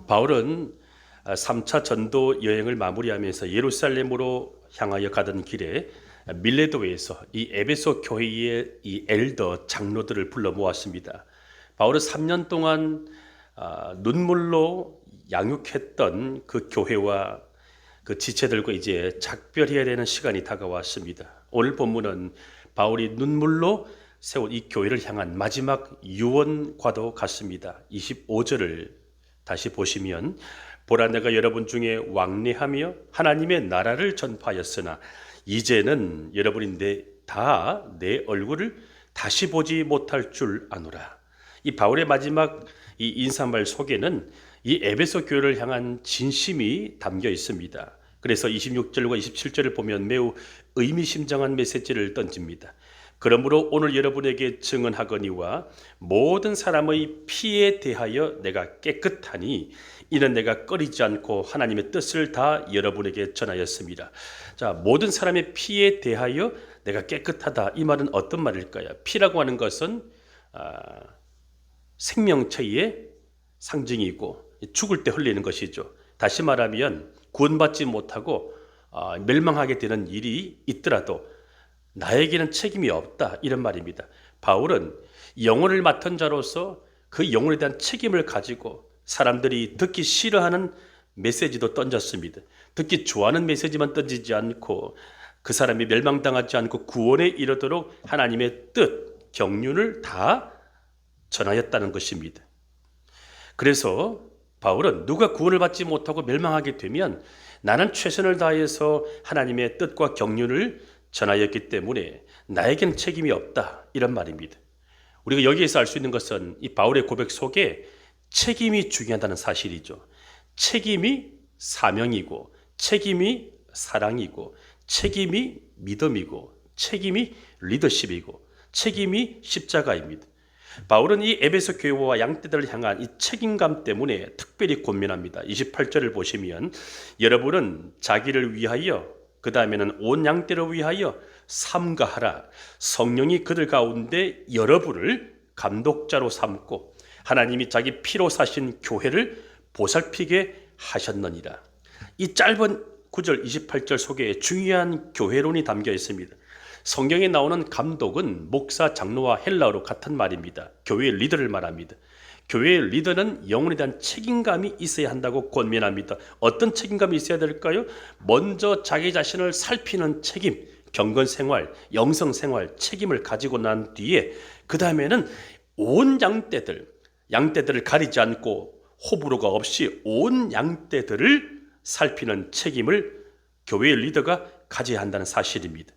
바울은 3차 전도 여행을 마무리하면서 예루살렘으로 향하여 가던 길에 밀레도에서 이 에베소 교회의 이 엘더 장로들을 불러 모았습니다. 바울은 3년 동안 눈물로 양육했던 그 교회와 그 지체들과 이제 작별해야 되는 시간이 다가왔습니다. 오늘 본문은 바울이 눈물로 세운 이 교회를 향한 마지막 유언과도 같습니다. 25절을 다시 보시면, 보라, 내가 여러분 중에 왕래하며 하나님의 나라를 전파하였으나 이제는 여러분이 다 내 얼굴을 다시 보지 못할 줄 아노라. 이 바울의 마지막 이 인사말 속에는 이 에베소 교회를 향한 진심이 담겨 있습니다. 그래서 26절과 27절을 보면 매우 의미심장한 메시지를 던집니다. 그러므로 오늘 여러분에게 증언하거니와 모든 사람의 피에 대하여 내가 깨끗하니 이는 내가 꺼리지 않고 하나님의 뜻을 다 여러분에게 전하였습니다. 자, 모든 사람의 피에 대하여 내가 깨끗하다. 이 말은 어떤 말일까요? 피라고 하는 것은 생명체의 상징이고 죽을 때 흘리는 것이죠. 다시 말하면 구원받지 못하고 멸망하게 되는 일이 있더라도 나에게는 책임이 없다, 이런 말입니다. 바울은 영혼을 맡은 자로서 그 영혼에 대한 책임을 가지고 사람들이 듣기 싫어하는 메시지도 던졌습니다. 듣기 좋아하는 메시지만 던지지 않고 그 사람이 멸망당하지 않고 구원에 이르도록 하나님의 뜻, 경륜을 다 전하였다는 것입니다. 그래서 바울은 누가 구원을 받지 못하고 멸망하게 되면 나는 최선을 다해서 하나님의 뜻과 경륜을 전하였기 때문에 나에겐 책임이 없다, 이런 말입니다. 우리가 여기에서 알 수 있는 것은 이 바울의 고백 속에 책임이 중요하다는 사실이죠. 책임이 사명이고, 책임이 사랑이고, 책임이 믿음이고, 책임이 리더십이고, 책임이 십자가입니다. 바울은 이 에베소 교회와 양떼들을 향한 이 책임감 때문에 특별히 고민합니다. 28절을 보시면, 여러분은 자기를 위하여, 그 다음에는 온 양떼를 위하여 삼가하라. 성령이 그들 가운데 여러분을 감독자로 삼고 하나님이 자기 피로 사신 교회를 보살피게 하셨느니라. 이 짧은 9절 28절 속에 중요한 교회론이 담겨 있습니다. 성경에 나오는 감독은 목사, 장로와 헬라어로 같은 말입니다. 교회의 리더를 말합니다. 교회의 리더는 영혼에 대한 책임감이 있어야 한다고 권면합니다. 어떤 책임감이 있어야 될까요? 먼저 자기 자신을 살피는 책임, 경건생활, 영성생활 책임을 가지고 난 뒤에 그 다음에는 온 양떼들을 가리지 않고 호불호가 없이 온 양떼들을 살피는 책임을 교회의 리더가 가져야 한다는 사실입니다.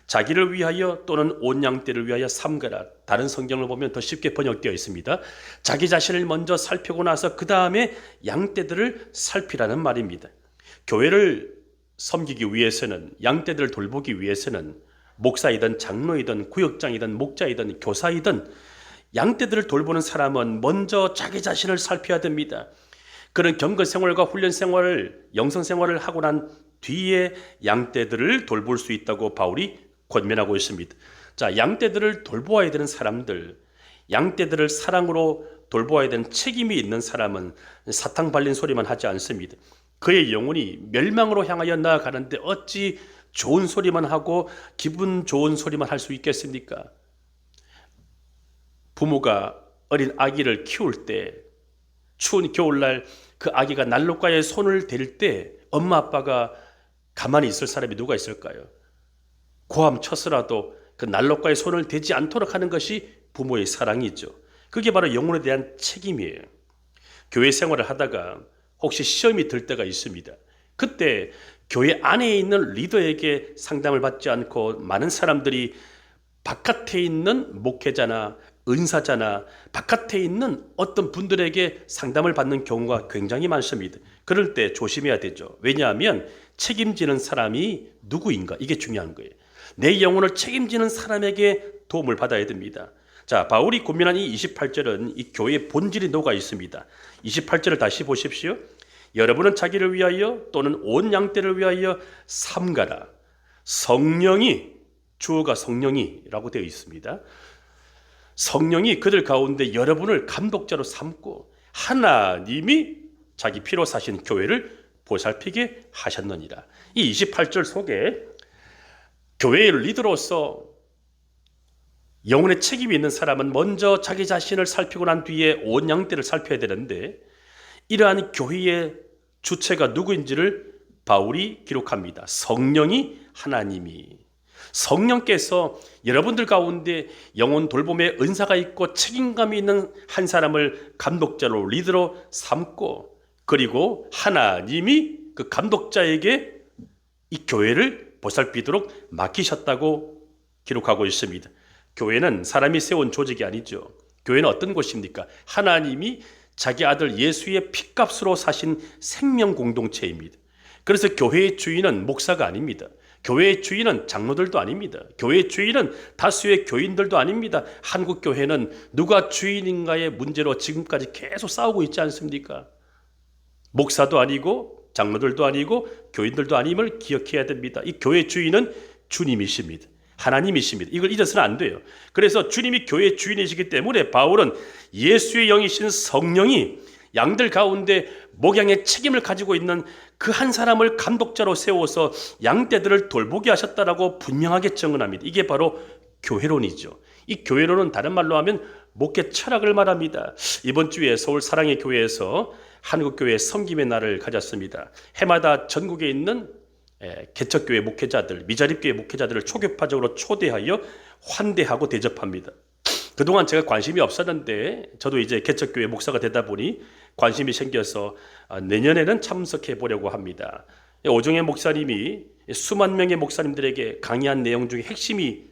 자기를 위하여 또는 온 양떼를 위하여 삼가라. 다른 성경을 보면 더 쉽게 번역되어 있습니다. 자기 자신을 먼저 살피고 나서 그 다음에 양떼들을 살피라는 말입니다. 교회를 섬기기 위해서는, 양떼들을 돌보기 위해서는 목사이든 장로이든 구역장이든 목자이든 교사이든 양떼들을 돌보는 사람은 먼저 자기 자신을 살펴야 됩니다. 그런 경건생활과 훈련생활을, 영성생활을 하고 난 뒤에 양떼들을 돌볼 수 있다고 바울이 권면하고 있습니다. 자, 양떼들을 돌보아야 되는 사람들, 양떼들을 사랑으로 돌보아야 되는 책임이 있는 사람은 사탕 발린 소리만 하지 않습니다. 그의 영혼이 멸망으로 향하여 나아가는데 어찌 좋은 소리만 하고 기분 좋은 소리만 할 수 있겠습니까? 부모가 어린 아기를 키울 때 추운 겨울날 그 아기가 난로가에 손을 댈 때 엄마 아빠가 가만히 있을 사람이 누가 있을까요? 고함 쳐서라도 그 난로가에 손을 대지 않도록 하는 것이 부모의 사랑이죠. 그게 바로 영혼에 대한 책임이에요. 교회 생활을 하다가 혹시 시험이 들 때가 있습니다. 그때 교회 안에 있는 리더에게 상담을 받지 않고 많은 사람들이 바깥에 있는 목회자나 은사자나 바깥에 있는 어떤 분들에게 상담을 받는 경우가 굉장히 많습니다. 그럴 때 조심해야 되죠. 왜냐하면 책임지는 사람이 누구인가, 이게 중요한 거예요. 내 영혼을 책임지는 사람에게 도움을 받아야 됩니다. 자, 바울이 고민한 이 28절은 이 교회의 본질이 녹아 있습니다. 28절을 다시 보십시오. 여러분은 자기를 위하여 또는 온 양떼를 위하여 삼가라. 성령이, 주어가 성령이라고 되어 있습니다. 성령이 그들 가운데 여러분을 감독자로 삼고 하나님이 자기 피로 사신 교회를 보살피게 하셨느니라. 이 28절 속에 교회의 리더로서 영혼의 책임이 있는 사람은 먼저 자기 자신을 살피고 난 뒤에 온 양떼를 살펴야 되는데, 이러한 교회의 주체가 누구인지를 바울이 기록합니다. 성령이, 하나님이. 성령께서 여러분들 가운데 영혼 돌봄의 은사가 있고 책임감이 있는 한 사람을 감독자로, 리더로 삼고, 그리고 하나님이 그 감독자에게 이 교회를 보살피도록 맡기셨다고 기록하고 있습니다. 교회는 사람이 세운 조직이 아니죠. 교회는 어떤 곳입니까? 하나님이 자기 아들 예수의 피값으로 사신 생명 공동체입니다. 그래서 교회의 주인은 목사가 아닙니다. 교회의 주인은 장로들도 아닙니다. 교회의 주인은 다수의 교인들도 아닙니다. 한국 교회는 누가 주인인가의 문제로 지금까지 계속 싸우고 있지 않습니까? 목사도 아니고 장로들도 아니고 교인들도 아님을 기억해야 됩니다. 이 교회의 주인은 주님이십니다. 하나님이십니다. 이걸 잊어서는 안 돼요. 그래서 주님이 교회의 주인이시기 때문에 바울은 예수의 영이신 성령이 양들 가운데 목양의 책임을 가지고 있는 그 한 사람을 감독자로 세워서 양떼들을 돌보게 하셨다라고 분명하게 증언합니다. 이게 바로 교회론이죠. 이 교회론은 다른 말로 하면 목회 철학을 말합니다. 이번 주에 서울 사랑의 교회에서 한국교회 섬김의 날을 가졌습니다. 해마다 전국에 있는 개척교회 목회자들, 미자립교회 목회자들을 초교파적으로 초대하여 환대하고 대접합니다. 그동안 제가 관심이 없었는데 저도 이제 개척교회 목사가 되다 보니 관심이 생겨서 내년에는 참석해 보려고 합니다. 오정혜 목사님이 수만 명의 목사님들에게 강의한 내용 중에 핵심이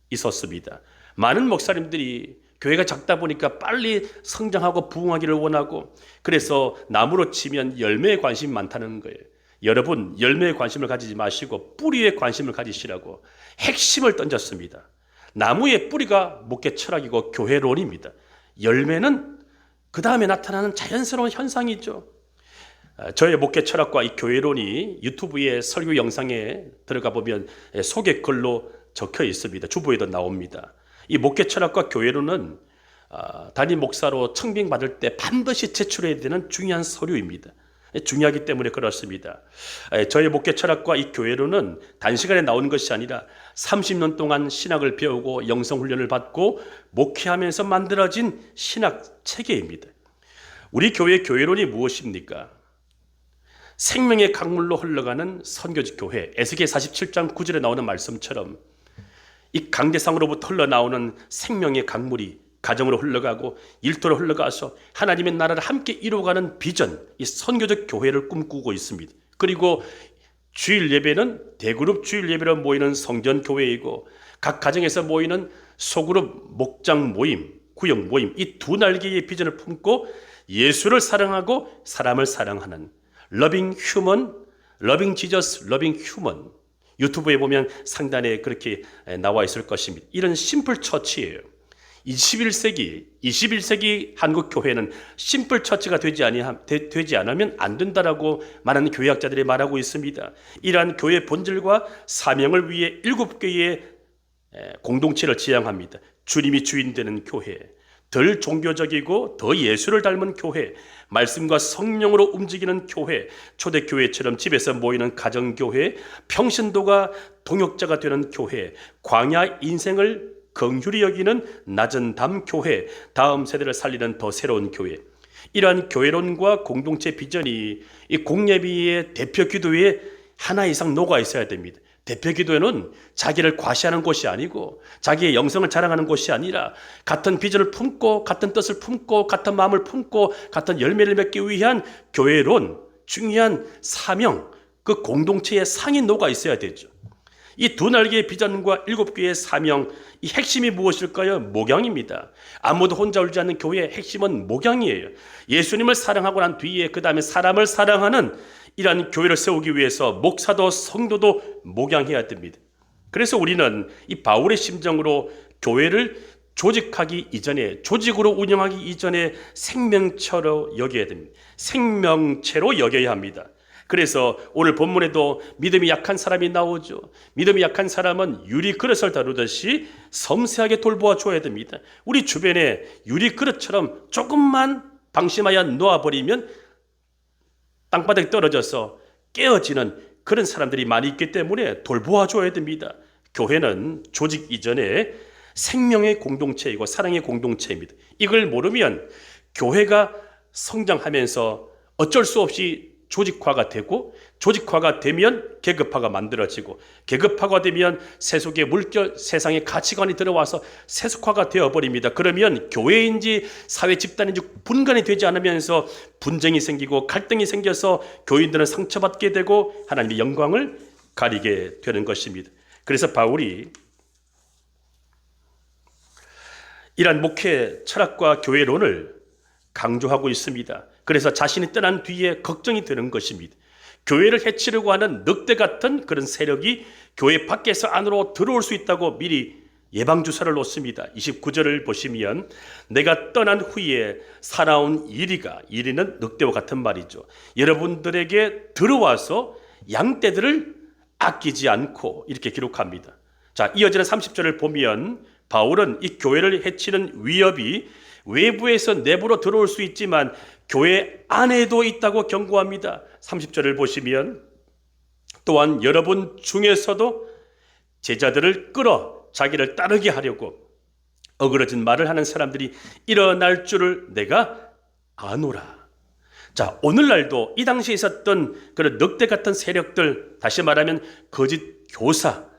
있었습니다. 많은 목사님들이 교회가 작다 보니까 빨리 성장하고 부흥하기를 원하고, 그래서 나무로 치면 열매에 관심이 많다는 거예요. 여러분, 열매에 관심을 가지지 마시고 뿌리에 관심을 가지시라고 핵심을 던졌습니다. 나무의 뿌리가 목회 철학이고 교회론입니다. 열매는 그 다음에 나타나는 자연스러운 현상이죠. 저의 목회 철학과 이 교회론이 유튜브의 설교 영상에 들어가 보면 소개글로 적혀 있습니다. 주보에도 나옵니다. 이 목회 철학과 교회론은 담임 목사로 청빙받을 때 반드시 제출해야 되는 중요한 서류입니다. 중요하기 때문에 그렇습니다. 저의 목회 철학과 이 교회론은 단시간에 나오는 것이 아니라 30년 동안 신학을 배우고 영성훈련을 받고 목회하면서 만들어진 신학 체계입니다. 우리 교회의 교회론이 무엇입니까? 생명의 강물로 흘러가는 선교지 교회, 에스겔 47장 9절에 나오는 말씀처럼 이 강대상으로부터 흘러나오는 생명의 강물이 가정으로 흘러가고 일터로 흘러가서 하나님의 나라를 함께 이루어가는 비전, 이 선교적 교회를 꿈꾸고 있습니다. 그리고 주일 예배는 대그룹 주일 예배로 모이는 성전 교회이고, 각 가정에서 모이는 소그룹 목장 모임, 구역 모임, 이 두 날개의 비전을 품고 예수를 사랑하고 사람을 사랑하는 러빙 휴먼, 러빙 지저스, 러빙 휴먼, 유튜브에 보면 상단에 그렇게 나와 있을 것입니다. 이런 심플 처치예요. 21세기 한국 교회는 심플 처치가 되지 않으면 안 된다라고 많은 교회학자들이 말하고 있습니다. 이러한 교회 본질과 사명을 위해 7개의 공동체를 지향합니다. 주님이 주인 되는 교회, 덜 종교적이고 더 예수를 닮은 교회, 말씀과 성령으로 움직이는 교회, 초대교회처럼 집에서 모이는 가정교회, 평신도가 동역자가 되는 교회, 광야 인생을 긍휼히 여기는 낮은 담 교회, 다음 세대를 살리는 더 새로운 교회. 이러한 교회론과 공동체 비전이 이 공예비의 대표 기도에 하나 이상 녹아 있어야 됩니다. 대표 기도회는 자기를 과시하는 곳이 아니고 자기의 영성을 자랑하는 곳이 아니라 같은 비전을 품고 같은 뜻을 품고 같은 마음을 품고 같은 열매를 맺기 위한 교회론, 중요한 사명, 그 공동체의 상이 녹아 있어야 되죠. 이 두 날개의 비전과 7개의 사명, 이 핵심이 무엇일까요? 목양입니다. 아무도 혼자 울지 않는 교회의 핵심은 목양이에요. 예수님을 사랑하고 난 뒤에 그 다음에 사람을 사랑하는 이러한 교회를 세우기 위해서 목사도 성도도 목양해야 됩니다. 그래서 우리는 이 바울의 심정으로 교회를 조직하기 이전에, 조직으로 운영하기 이전에 생명체로 여겨야 됩니다. 생명체로 여겨야 합니다. 그래서 오늘 본문에도 믿음이 약한 사람이 나오죠. 믿음이 약한 사람은 유리 그릇을 다루듯이 섬세하게 돌보아 줘야 됩니다. 우리 주변에 유리 그릇처럼 조금만 방심하여 놓아버리면 땅바닥에 떨어져서 깨어지는 그런 사람들이 많이 있기 때문에 돌보아줘야 됩니다. 교회는 조직 이전에 생명의 공동체이고 사랑의 공동체입니다. 이걸 모르면 교회가 성장하면서 어쩔 수 없이 조직화가 되고, 조직화가 되면 계급화가 만들어지고, 계급화가 되면 세속의 물질, 세상의 가치관이 들어와서 세속화가 되어버립니다. 그러면 교회인지 사회 집단인지 분간이 되지 않으면서 분쟁이 생기고 갈등이 생겨서 교인들은 상처받게 되고 하나님의 영광을 가리게 되는 것입니다. 그래서 바울이 이러한 목회 철학과 교회론을 강조하고 있습니다. 그래서 자신이 떠난 뒤에 걱정이 되는 것입니다. 교회를 해치려고 하는 늑대 같은 그런 세력이 교회 밖에서 안으로 들어올 수 있다고 미리 예방주사를 놓습니다. 29절을 보시면 내가 떠난 후에 살아온 이리는 늑대와 같은 말이죠. 여러분들에게 들어와서 양떼들을 아끼지 않고 이렇게 기록합니다. 자, 이어지는 30절을 보면 바울은 이 교회를 해치는 위협이 외부에서 내부로 들어올 수 있지만 교회 안에도 있다고 경고합니다. 30절을 보시면 또한 여러분 중에서도 제자들을 끌어 자기를 따르게 하려고 어그러진 말을 하는 사람들이 일어날 줄을 내가 아노라. 자, 오늘날도 이 당시에 있었던 그런 늑대 같은 세력들, 다시 말하면 거짓 교사,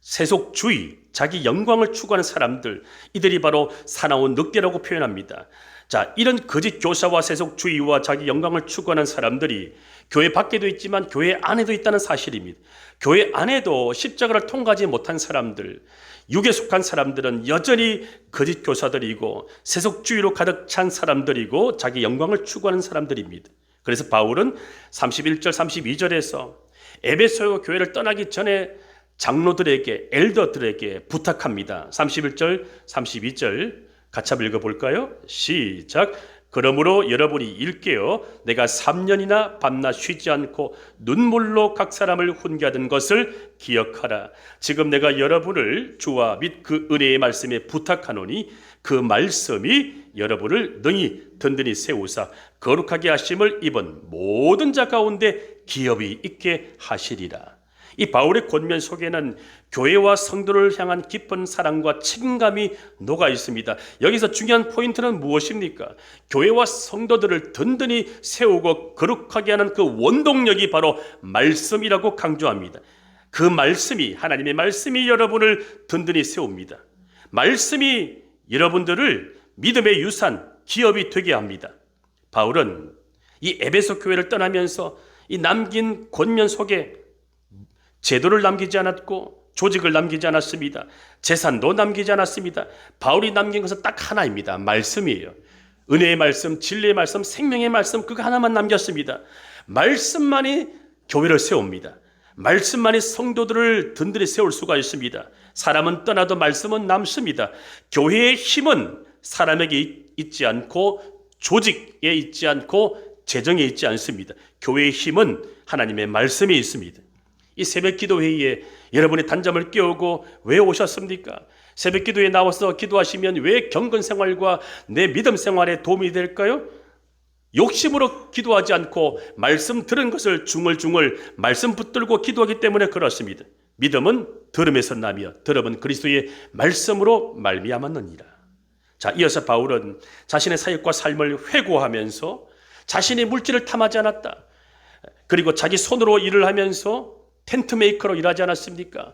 세속주의, 자기 영광을 추구하는 사람들, 이들이 바로 사나운 늑대라고 표현합니다. 자, 이런 거짓 교사와 세속주의와 자기 영광을 추구하는 사람들이 교회 밖에도 있지만 교회 안에도 있다는 사실입니다. 교회 안에도 십자가를 통과하지 못한 사람들, 육에 속한 사람들은 여전히 거짓 교사들이고 세속주의로 가득 찬 사람들이고 자기 영광을 추구하는 사람들입니다. 그래서 바울은 31절, 32절에서 에베소 교회를 떠나기 전에 장로들에게, 엘더들에게 부탁합니다. 31절, 32절 같이 한번 읽어볼까요? 시작. 그러므로 여러분이 일깨어 내가 3년이나 밤낮 쉬지 않고 눈물로 각 사람을 훈계하던 것을 기억하라. 지금 내가 여러분을 주와 및 그 은혜의 말씀에 부탁하노니 그 말씀이 여러분을 능히 든든히 세우사 거룩하게 하심을 입은 모든 자 가운데 기업이 있게 하시리라. 이 바울의 권면 속에는 교회와 성도를 향한 깊은 사랑과 책임감이 녹아 있습니다. 여기서 중요한 포인트는 무엇입니까? 교회와 성도들을 든든히 세우고 거룩하게 하는 그 원동력이 바로 말씀이라고 강조합니다. 그 말씀이, 하나님의 말씀이 여러분을 든든히 세웁니다. 말씀이 여러분들을 믿음의 유산, 기업이 되게 합니다. 바울은 이 에베소 교회를 떠나면서 이 남긴 권면 속에 제도를 남기지 않았고 조직을 남기지 않았습니다. 재산도 남기지 않았습니다. 바울이 남긴 것은 딱 하나입니다. 말씀이에요. 은혜의 말씀, 진리의 말씀, 생명의 말씀, 그거 하나만 남겼습니다. 말씀만이 교회를 세웁니다. 말씀만이 성도들을 든든히 세울 수가 있습니다. 사람은 떠나도 말씀은 남습니다. 교회의 힘은 사람에게 있지 않고 조직에 있지 않고 재정에 있지 않습니다. 교회의 힘은 하나님의 말씀에 있습니다. 이 새벽 기도 회의에 여러분이 단잠을 깨우고 왜 오셨습니까? 새벽 기도에 나와서 기도하시면 왜 경건 생활과 내 믿음 생활에 도움이 될까요? 욕심으로 기도하지 않고 말씀 들은 것을 중얼중얼 말씀 붙들고 기도하기 때문에 그렇습니다. 믿음은 들음에서 나며 들음은 그리스도의 말씀으로 말미암았느니라. 자, 이어서 바울은 자신의 사역과 삶을 회고하면서 자신의 물질을 탐하지 않았다. 그리고 자기 손으로 일을 하면서 텐트 메이커로 일하지 않았습니까?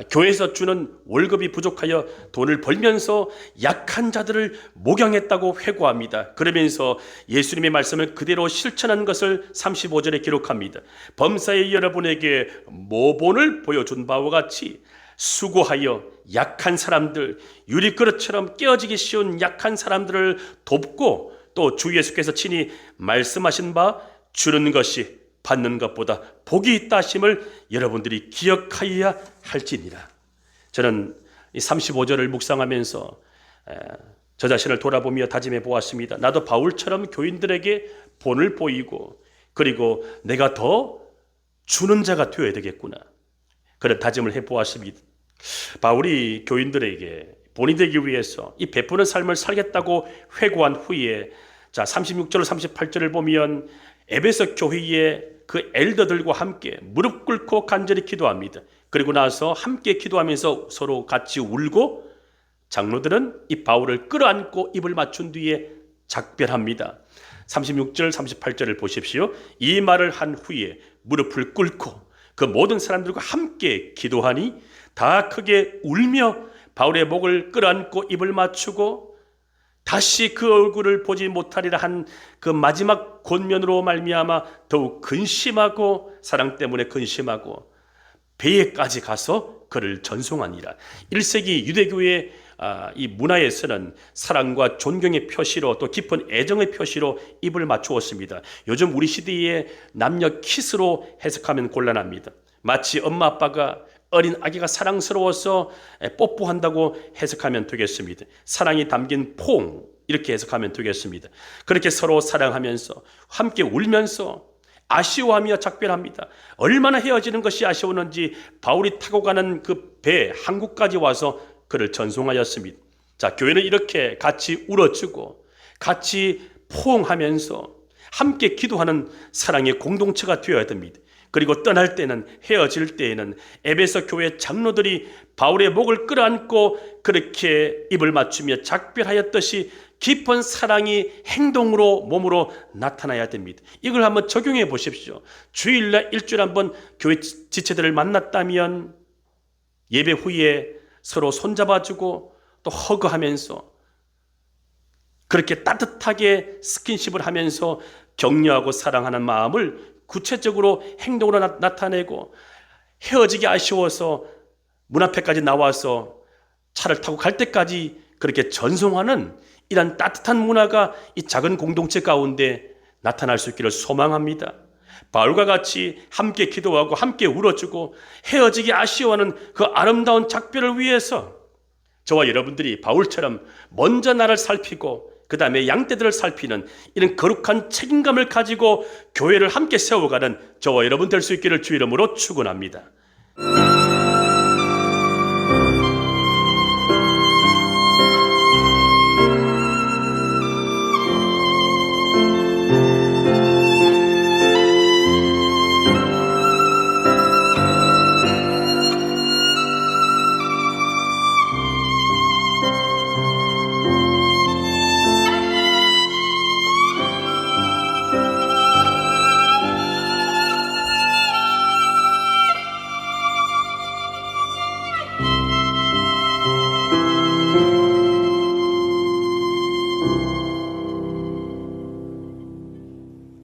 교회에서 주는 월급이 부족하여 돈을 벌면서 약한 자들을 목양했다고 회고합니다. 그러면서 예수님의 말씀을 그대로 실천한 것을 35절에 기록합니다. 범사에 여러분에게 모본을 보여준 바와 같이 수고하여 약한 사람들, 유리그릇처럼 깨어지기 쉬운 약한 사람들을 돕고 또 주 예수께서 친히 말씀하신 바 주는 것이 받는 것보다 복이 있다 하심을 여러분들이 기억하여야 할지니라. 저는 이 35절을 묵상하면서 저 자신을 돌아보며 다짐해 보았습니다. 나도 바울처럼 교인들에게 본을 보이고 그리고 내가 더 주는 자가 되어야 되겠구나. 그런 다짐을 해보았습니다. 바울이 교인들에게 본이 되기 위해서 이 베푸는 삶을 살겠다고 회고한 후에 자 36절 38절을 보면 에베소 교회의 그 엘더들과 함께 무릎 꿇고 간절히 기도합니다. 그리고 나서 함께 기도하면서 서로 같이 울고 장로들은 이 바울을 끌어안고 입을 맞춘 뒤에 작별합니다. 36절 38절을 보십시오. 이 말을 한 후에 무릎을 꿇고 그 모든 사람들과 함께 기도하니 다 크게 울며 바울의 목을 끌어안고 입을 맞추고 다시 그 얼굴을 보지 못하리라 한 그 마지막 권면으로 말미암아 더욱 근심하고 사랑 때문에 근심하고 배에까지 가서 그를 전송하니라. 1세기 유대교의 이 문화에서는 사랑과 존경의 표시로 또 깊은 애정의 표시로 입을 맞추었습니다. 요즘 우리 시대의 남녀 키스로 해석하면 곤란합니다. 마치 엄마 아빠가 어린 아기가 사랑스러워서 뽀뽀한다고 해석하면 되겠습니다. 사랑이 담긴 포옹 이렇게 해석하면 되겠습니다. 그렇게 서로 사랑하면서 함께 울면서 아쉬워하며 작별합니다. 얼마나 헤어지는 것이 아쉬웠는지 바울이 타고 가는 그 배 한국까지 와서 그를 전송하였습니다. 자, 교회는 이렇게 같이 울어주고 같이 포옹하면서 함께 기도하는 사랑의 공동체가 되어야 됩니다. 그리고 떠날 때는, 헤어질 때에는 에베소 교회 장로들이 바울의 목을 끌어안고 그렇게 입을 맞추며 작별하였듯이 깊은 사랑이 행동으로 몸으로 나타나야 됩니다. 이걸 한번 적용해 보십시오. 주일날 일주일에 한번 교회 지체들을 만났다면 예배 후에 서로 손잡아주고 또 허그하면서 그렇게 따뜻하게 스킨십을 하면서 격려하고 사랑하는 마음을 구체적으로 행동으로 나타내고 헤어지기 아쉬워서 문 앞에까지 나와서 차를 타고 갈 때까지 그렇게 전송하는 이런 따뜻한 문화가 이 작은 공동체 가운데 나타날 수 있기를 소망합니다. 바울과 같이 함께 기도하고 함께 울어주고 헤어지기 아쉬워하는 그 아름다운 작별을 위해서 저와 여러분들이 바울처럼 먼저 나를 살피고 그 다음에 양떼들을 살피는 이런 거룩한 책임감을 가지고 교회를 함께 세워가는 저와 여러분 될 수 있기를 주 이름으로 축원합니다.